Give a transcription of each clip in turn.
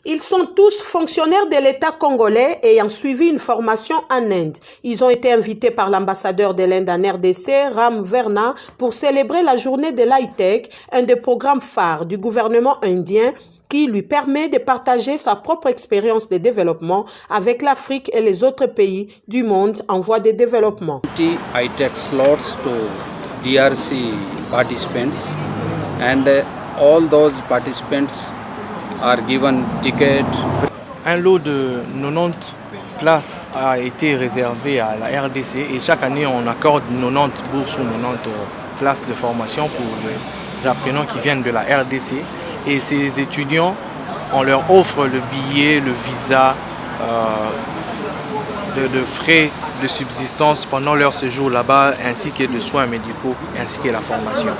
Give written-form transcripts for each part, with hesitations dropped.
Ils sont tous fonctionnaires de l'État congolais ayant suivi une formation en Inde. Ils ont été invités par l'ambassadeur de l'Inde en RDC, Ram Verna, pour célébrer la journée de l'high-tech, un des programmes phares du gouvernement indien qui lui permet de partager sa propre expérience de développement avec l'Afrique et les autres pays du monde en voie de développement. High-tech slots to DRC participants and all those participants are given ticket. Un lot de 90 places a été réservé à la RDC et chaque année on accorde 90 bourses ou 90 places de formation pour les apprenants qui viennent de la RDC. Et ces étudiants, on leur offre le billet, le visa, de frais de subsistance pendant leur séjour là-bas, ainsi que de soins médicaux, ainsi que la formation.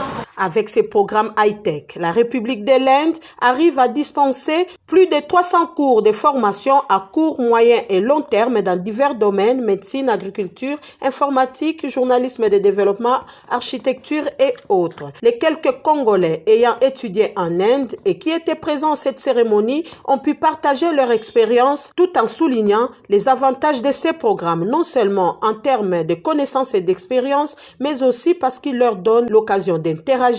Avec ces programmes high-tech, la République de l'Inde arrive à dispenser plus de 300 cours de formation à court, moyen et long terme dans divers domaines, médecine, agriculture, informatique, journalisme de développement, architecture et autres. Les quelques Congolais ayant étudié en Inde et qui étaient présents à cette cérémonie ont pu partager leur expérience tout en soulignant les avantages de ces programmes, non seulement en termes de connaissances et d'expérience, mais aussi parce qu'ils leur donnent l'occasion d'interagir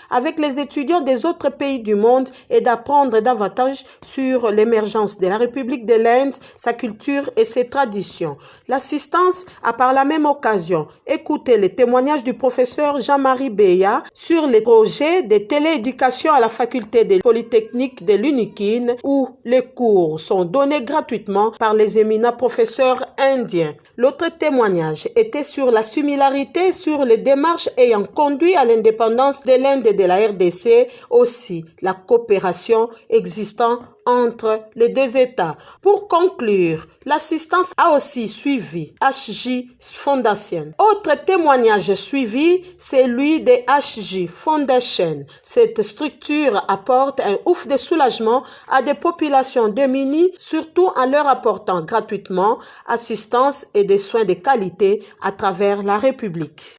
avec les étudiants des autres pays du monde et d'apprendre davantage sur l'émergence de la République de l'Inde, sa culture et ses traditions. L'assistance a par la même occasion écouté les témoignages du professeur Jean-Marie Beya sur les projets de télééducation à la faculté de Polytechnique de l'Unikine où les cours sont donnés gratuitement par les éminents professeurs indiens. L'autre témoignage était sur la similarité sur les démarches ayant conduit à l'indépendance de l'Inde et de la RDC, aussi la coopération existant entre les deux États. Pour conclure, l'assistance a aussi suivi HJ Foundation. Autre témoignage suivi, c'est celui de HJ Foundation. Cette structure apporte un ouf de soulagement à des populations démunies, surtout en leur apportant gratuitement assistance et des soins de qualité à travers la République.